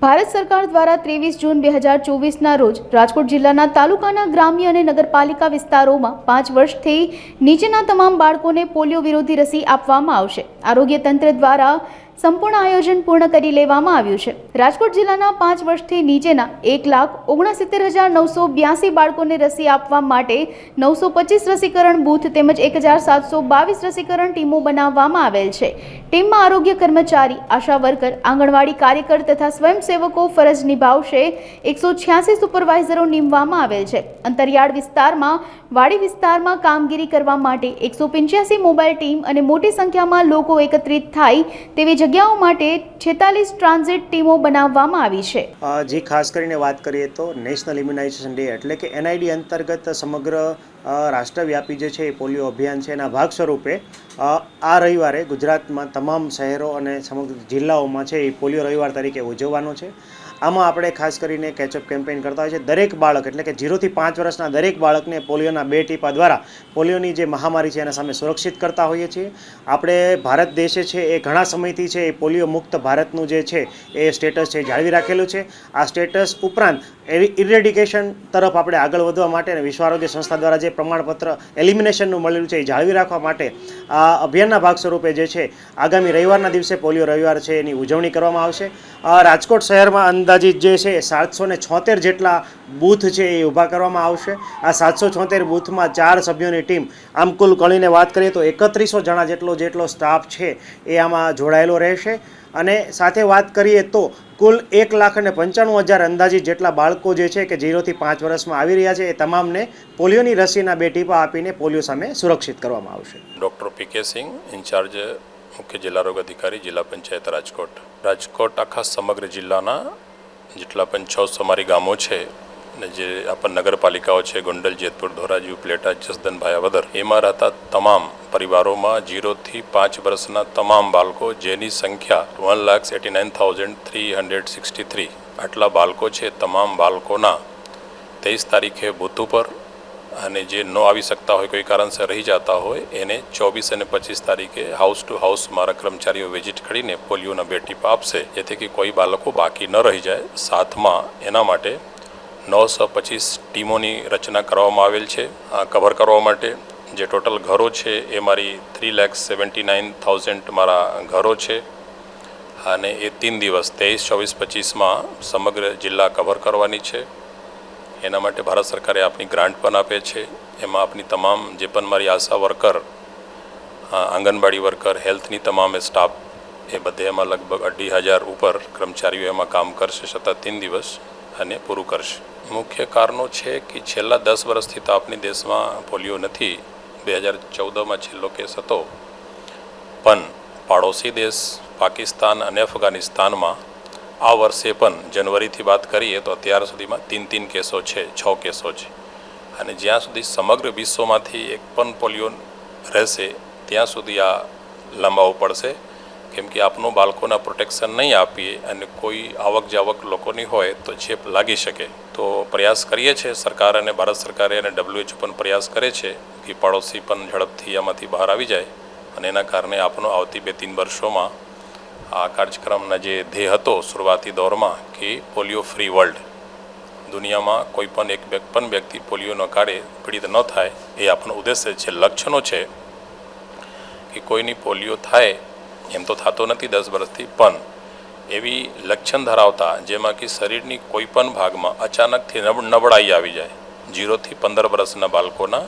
ભારત સરકાર દ્વારા 23 જૂન 2024ના રોજ રાજકોટ જિલ્લાના તાલુકાના ગ્રામ્ય અને નગરપાલિકા વિસ્તારોમાં 5 વર્ષથી નીચેના તમામ બાળકોને પોલિયો વિરોધી રસી આપવામાં આવશે। આરોગ્ય તંત્ર દ્વારા સંપૂર્ણ આયોજન પૂર્ણ કરી લેવામાં આવ્યું છે। રાજકોટ જિલ્લાના 5 વર્ષથી નીચેના 1,69,982 બાળકોને રસી આપવા માટે 925 રસીકરણ બૂથ તેમજ 1,722 રસીકરણ ટીમો બનાવવામાં આવેલ છે। ટીમમાં આરોગ્ય કર્મચારી, આશા વર્કર, આંગણવાડી કાર્યકર તથા સ્વયંસેવકો ફરજ નિભાવશે। 186 સુપરવાઇઝરો નીમવામાં આવેલ છે। અંતરિયાળ વિસ્તારમાં, વાડી વિસ્તારમાં કામગીરી કરવા માટે 185 મોબાઈલ ટીમ અને મોટી સંખ્યામાં લોકો એકત્રિત થાય તેવી જગ્યાઓ માટે 46 ટ્રાન્ઝિટ ટીમો બનાવવામાં આવી છે। જી, ખાસ કરીને વાત કરીએ તો નેશનલ ઇમ્યુનાઇઝેશન ડે એટલે કે NID અંતર્ગત સમગ્ર રાષ્ટ્રવ્યાપી જે છે એ પોલિયો અભિયાન છે એના ભાગ સ્વરૂપે આ રવિવારે ગુજરાતમાં તમામ શહેરો અને સમગ્ર જિલ્લાઓમાં છે એ પોલિયો રવિવાર તરીકે ઉજવવાનો છે। આમાં આપણે ખાસ કરીને કેચઅપ કેમ્પેઇન કરતા હોય છે। દરેક બાળક એટલે કે 0 થી 5 વર્ષના દરેક બાળકને પોલિયોના 2 ટીપા દ્વારા પોલિયોની જે મહામારી છે એના સામે સુરક્ષિત કરતા હોઈએ છીએ। આપણે ભારત દેશે છે એ ઘણા સમયથી છે એ પોલિયો મુક્ત ભારતનું જે છે એ સ્ટેટસ છે જાળવી રાખેલું છે। આ સ્ટેટસ ઉપરાંત ઇરેડિકેશન તરફ આપણે આગળ વધવા માટે અને વિશ્વ આરોગ્ય સંસ્થા દ્વારા જે પ્રમાણપત્ર એલિમિનેશનનું મળેલું છે એ જાળવી રાખવા માટે આ અભિયાનના ભાગ સ્વરૂપે જે છે આગામી રવિવારના દિવસે પોલિયો રવિવાર છે એની ઉજવણી કરવામાં આવશે। રાજકોટ શહેરમાં અંદાજિત જે છે 776 જેટલા બૂથ છે એ ઊભા કરવામાં આવશે। આ 776 બૂથમાં 4 સભ્યોની ટીમ, આમ કુલ ગણીને વાત કરીએ તો 3100 જણા જેટલો સ્ટાફ છે એ આમાં જોડાયેલો રહેશે। અને સાથે વાત કરીએ તો કુલ 1,95,000 અંદાજિત જેટલા બાળકો જે છે કે 0 થી 5 વર્ષમાં આવી રહ્યા છે એ તમામને પોલિયોની રસીના 2 ટીપા આપીને પોલિયો સામે સુરક્ષિત કરવામાં આવશે। ડૉક્ટર PK સિંહ, ઇન્ચાર્જ મુખ્ય જિલ્લા આરોગ્ય અધિકારી, જિલ્લા પંચાયત રાજકોટ આખા સમગ્ર જિલ્લાના જેટલા પણ 6 અમારી ગામો છે અને જે આપણા નગરપાલિકાઓ છે, ગોંડલ, જેતપુર, ધોરાજી, ઉપલેટા, જસદન, ભાયાવદર, એમાં રહેતા તમામ પરિવારોમાં 0 થી 5 વર્ષના તમામ બાળકો, જેની સંખ્યા 1,89,363 આટલા બાળકો છે, તમામ બાળકોના 23 તારીખે બૂથ ઉપર અને જે ન આવી શકતા હોય, કોઈ કારણસર રહી જતા હોય, એને 24 અને 25 તારીખે હાઉસ ટુ હાઉસ મારા કર્મચારીઓ વિઝિટ કરીને પોલિયોના 2 ટીપા આપશે, જેથી કે કોઈ બાળકો બાકી ન રહી જાય। સાથમાં એના માટે 925 ટીમોની રચના કરવામાં આવેલ છે આ કવર કરવા માટે। જે ટોટલ ઘરો છે એ મારી 3,79,000 મારા ઘરો છે અને એ 3 દિવસ 23, 24, 25માં સમગ્ર જિલ્લા કવર કરવાની છે। એના માટે ભારત સરકારે આપણી ગ્રાન્ટ પણ આપે છે। એમાં આપણી તમામ જે પણ મારી આશા વર્કર, આંગણવાડી વર્કર, હેલ્થની તમામ સ્ટાફ એ બધે એમાં લગભગ 2,500 ઉપર કર્મચારીઓ એમાં કામ કરશે સતત 3 દિવસ અને પૂરું કરશે। મુખ્ય કારણો છે કે છેલ્લા 10 વર્ષથી તો આપણી દેશમાં પોલિયો નથી। 2014માં છેલ્લો કેસ હતો, પણ પાડોશી દેશ પાકિસ્તાન અને અફઘાનિસ્તાનમાં આ વર્ષે પણ જનવરીથી વાત કરીએ તો અત્યાર સુધીમાં 3 કેસો છે, 6 કેસો છે। અને જ્યાં સુધી સમગ્ર વિશ્વમાંથી એક પણ પોલિયો રહેશે ત્યાં સુધી આ લંબાવવું પડશે, કેમ કે આપણું બાળકોના પ્રોટેક્શન નહીં આપીએ અને કોઈ આવક જાવક લોકોની હોય તો ચેપ લાગી શકે। તો પ્રયાસ કરીએ છીએ સરકાર અને ભારત સરકારે અને WHO પણ પ્રયાસ કરે છે કે પાડોશી પણ ઝડપથી આમાંથી બહાર આવી જાય અને એના કારણે આપણો આવતી 2-3 વર્ષોમાં આ કાર્યક્રમના જે ધ્યેય હતો શરૂઆતી દૌરમાં કે પોલિયો ફ્રી વર્લ્ડ, દુનિયામાં કોઈ પણ એક પણ વ્યક્તિ પોલિયોનો કારણે પીડિત ન થાય એ આપણો ઉદ્દેશ્ય છે। લક્ષણો છે કે કોઈની પોલિયો થાય એમ તો થતો નથી 10 વર્ષથી, પણ એવી લક્ષણ ધરાવતા જેમાં કે શરીરની કોઈ પણ ભાગમાં અચાનકથી નબળાઈ આવી જાય, 0 થી 15 વર્ષના બાળકોના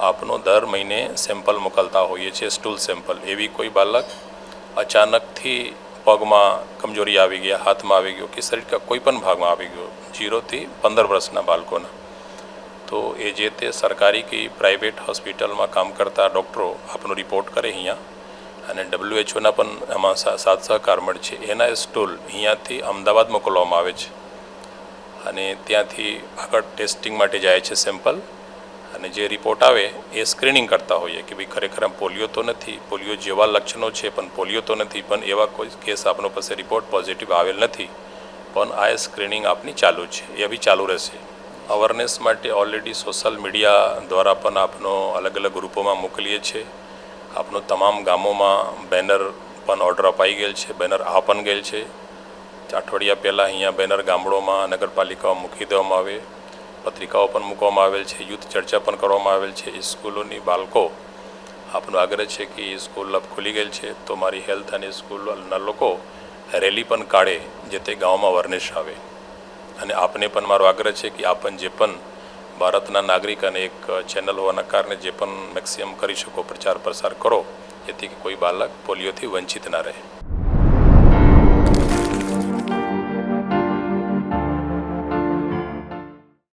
આપણો દર મહિને સેમ્પલ મોકલતા હોઈએ છીએ, સ્ટૂલ સેમ્પલ। એવી કોઈ બાળક અચાનકથી પગમાં કમજોરી આવી ગયા, હાથમાં આવી ગયો કે શરીરના કોઈ પણ ભાગમાં આવી ગયો, 0 થી 15 વર્ષના બાળકોના, તો એ જે તે સરકારી કે પ્રાઇવેટ હોસ્પિટલમાં કામ કરતા ડૉક્ટરો આપણો રિપોર્ટ કરે અહીંયા અને WHOના પણ આમાં સાથ સહકાર મળે છે। એના સ્ટૂલ અહીંયાથી અમદાવાદ મોકલવામાં આવે છે અને ત્યાંથી આગળ ટેસ્ટિંગ માટે જાય છે સેમ્પલ, અને જે રિપોર્ટ આવે એ સ્ક્રીનિંગ કરતા હોઈએ કે ભાઈ ખરેખર પોલિયો તો નથી, પોલિયો જેવા લક્ષણો છે પણ પોલિયો તો નથી, પણ એવા કોઈ કેસ આપણો પાસે રિપોર્ટ પોઝિટિવ આવેલ નથી, પણ આ સ્ક્રીનિંગ આપની ચાલુ છે, એ બી ચાલુ રહેશે। અવેરનેસ માટે ઓલરેડી સોશિયલ મીડિયા દ્વારા પણ આપનો અલગ અલગ ગ્રુપોમાં મોકલીએ છીએ। આપણો તમામ ગામોમાં બેનર પણ ઓર્ડર અપાઈ ગયેલ છે, બેનર આ પણ ગયેલ છે અઠવાડિયા પહેલાં અહીંયા બેનર ગામડોમાં નગરપાલિકાઓ મૂકી દેવામાં આવે, પત્રિકાઓ પણ મૂકવામાં આવેલ છે, યુથ ચર્ચા પણ કરવામાં આવેલ છે. સ્કૂલોની બાળકો આપનો આગ્રહ છે કે સ્કૂલ अब ખુલી ગયેલ છે તો મારી હેલ્થ અને સ્કૂલના લોકો રેલી પણ કાઢે જે તે ગામમાં અવેરનેસ આવે. અને આપને પણ મારો આગ્રહ છે કે આપણ જે પણ ભારતના નાગરિક અને એક ચેનલ હોવાના કારણે જે પણ મેક્સિમમ કરી શકો પ્રચાર પ્રસાર કરો જેથી કે કોઈ બાળક પોલિયોથી વંચિત ના રહે.